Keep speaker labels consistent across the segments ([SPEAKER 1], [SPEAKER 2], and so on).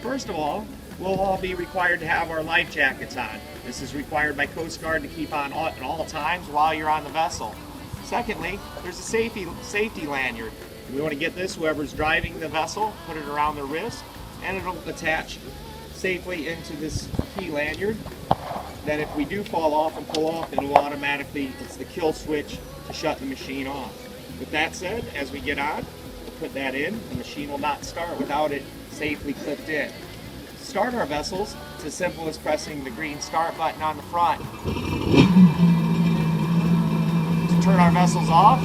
[SPEAKER 1] First of all, we'll all be required to have our life jackets on. This is required by Coast Guard to keep on at all times while you're on the vessel. Secondly, there's a safety lanyard. We want to get this, whoever's driving the vessel, put it around their wrist, and it'll attach safely into this key lanyard. Then if we do fall off and pull off, it'll automatically, it's the kill switch to shut the machine off. With that said, as we get on, we'll put that in. The machine will not start without it safely clipped in. To start our vessels, it's as simple as pressing the green start button on the front. To turn our vessels off,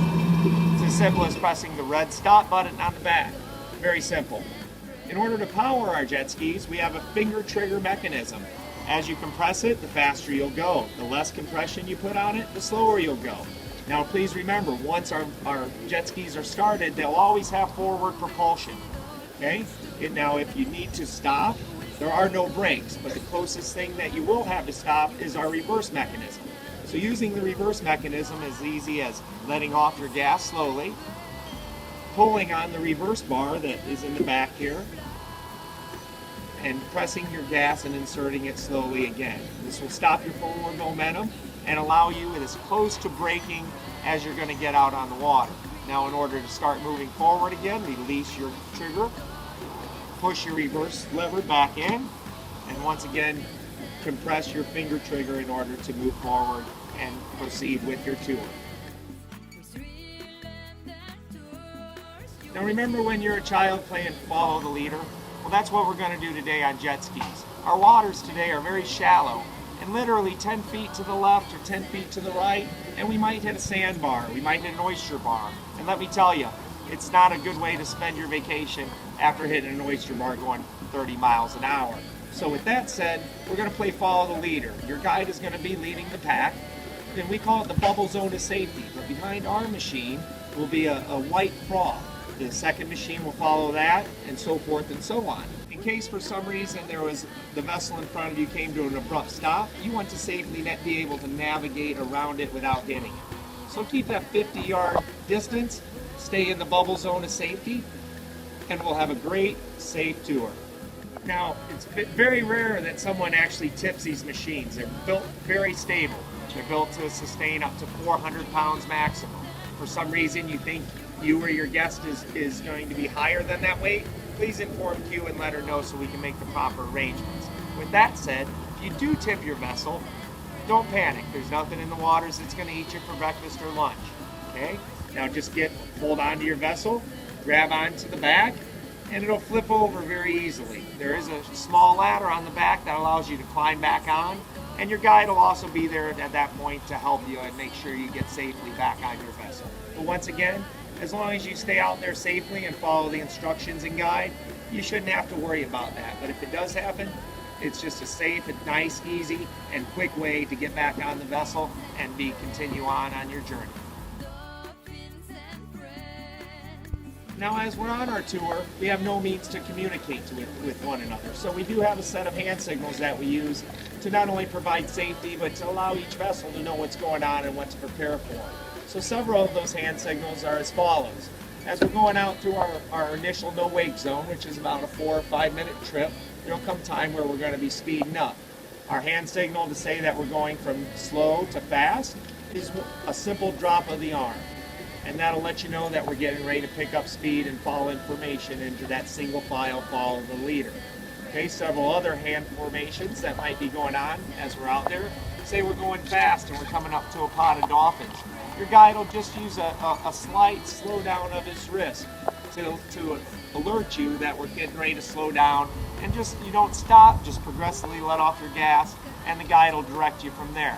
[SPEAKER 1] it's as simple as pressing the red stop button on the back. Very simple. In order to power our jet skis, we have a finger trigger mechanism. As you compress it, the faster you'll go. The less compression you put on it, the slower you'll go. Now please remember, once our jet skis are started, they'll always have forward propulsion. Okay? Now if you need to stop, there are no brakes, but the closest thing that you will have to stop is our reverse mechanism. So using the reverse mechanism is easy as letting off your gas slowly, pulling on the reverse bar that is in the back here, and pressing your gas and inserting it slowly again. This will stop your forward momentum and allow you as close to braking as you're going to get out on the water. Now in order to start moving forward again, release your trigger, push your reverse lever back in, and once again compress your finger trigger in order to move forward and proceed with your tour. Now remember when you're a child playing follow the leader? Well, that's what we're going to do today on jet skis. Our waters today are very shallow and literally 10 feet to the left or 10 feet to the right, and we might hit a sandbar, we might hit an oyster bar. And let me tell you, it's not a good way to spend your vacation after hitting an oyster bar going 30 miles an hour. So with that said, we're going to play follow the leader. Your guide is going to be leading the pack, and we call it the bubble zone of safety. But behind our machine will be a white frog. The second machine will follow that, and so forth and so on. In case for some reason the vessel in front of you came to an abrupt stop, you want to safely be able to navigate around it without hitting it. So keep that 50-yard distance, stay in the bubble zone of safety, and we'll have a great, safe tour. Now, it's very rare that someone actually tips these machines. They're built very stable. They're built to sustain up to 400 pounds maximum. For some reason you think you or your guest is going to be higher than that weight, please inform Q and let her know so we can make the proper arrangements. With that said, if you do tip your vessel, don't panic. There's nothing in the waters that's going to eat you for breakfast or lunch. Okay? Now just hold on to your vessel, grab onto the back, and it'll flip over very easily. There is a small ladder on the back that allows you to climb back on, and your guide will also be there at that point to help you and make sure you get safely back on your vessel. But once again, as long as you stay out there safely and follow the instructions and guide, you shouldn't have to worry about that. But if it does happen, it's just a safe and nice, easy, and quick way to get back on the vessel and continue on your journey. Now, as we're on our tour, we have no means to communicate with one another. So we do have a set of hand signals that we use to not only provide safety, but to allow each vessel to know what's going on and what to prepare for. So several of those hand signals are as follows. As we're going out through our initial no-wake zone, which is about a 4 or 5 minute trip, there'll come time where we're going to be speeding up. Our hand signal to say that we're going from slow to fast is a simple drop of the arm. And that'll let you know that we're getting ready to pick up speed and follow information into that single file follow the leader. Okay, several other hand formations that might be going on as we're out there. Say we're going fast and we're coming up to a pod of dolphins. Your guide will just use a slight slow down of his wrist to alert you that we're getting ready to slow down, and you don't stop, just progressively let off your gas, and the guide will direct you from there.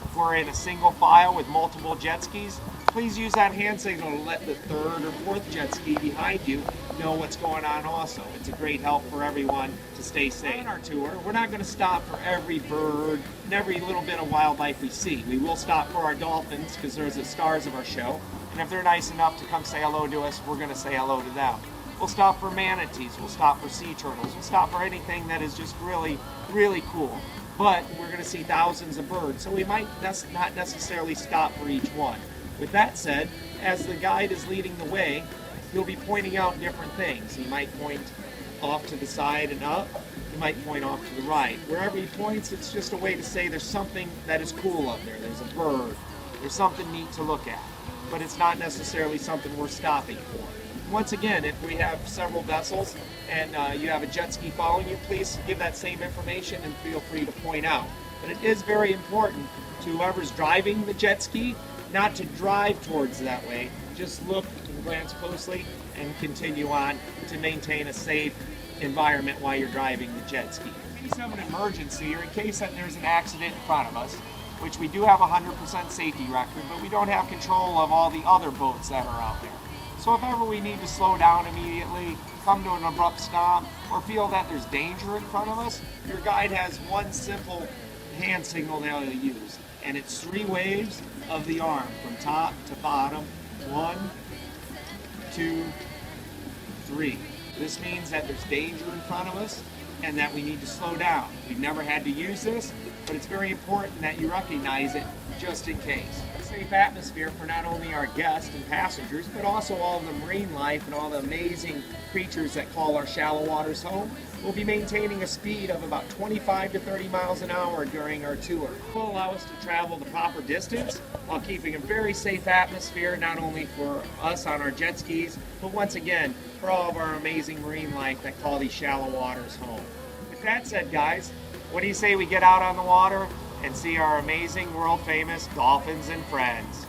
[SPEAKER 1] If we're in a single file with multiple jet skis, please use that hand signal to let the third or fourth jet ski behind you know what's going on also. It's a great help for everyone to stay safe. On our tour, we're not going to stop for every bird and every little bit of wildlife we see. We will stop for our dolphins because they're the stars of our show, and if they're nice enough to come say hello to us, we're going to say hello to them. We'll stop for manatees, we'll stop for sea turtles, we'll stop for anything that is just really, really cool. But we're going to see thousands of birds, so we might not necessarily stop for each one. With that said, as the guide is leading the way, he'll be pointing out different things. He might point off to the side and up, he might point off to the right. Wherever he points, it's just a way to say there's something that is cool up there. There's a bird, there's something neat to look at, but it's not necessarily something we're stopping for. Once again, if we have several vessels and you have a jet ski following you, please give that same information and feel free to point out. But it is very important to whoever's driving the jet ski not to drive towards that way. Just look and glance closely and continue on to maintain a safe environment while you're driving the jet ski. In case of an emergency or in case that there's an accident in front of us, which we do have a 100% safety record, but we don't have control of all the other boats that are out there. So if ever we need to slow down immediately, come to an abrupt stop, or feel that there's danger in front of us, your guide has one simple hand signal that he'll use, and it's 3 waves of the arm from top to bottom. 1, 2, 3. This means that there's danger in front of us and that we need to slow down. We've never had to use this, but it's very important that you recognize it just in case. A safe atmosphere for not only our guests and passengers, but also all of the marine life and all the amazing creatures that call our shallow waters home. We'll be maintaining a speed of about 25 to 30 miles an hour during our tour. It will allow us to travel the proper distance while keeping a very safe atmosphere, not only for us on our jet skis, but once again, for all of our amazing marine life that call these shallow waters home. With that said, guys, what do you say we get out on the water and see our amazing world famous dolphins and friends?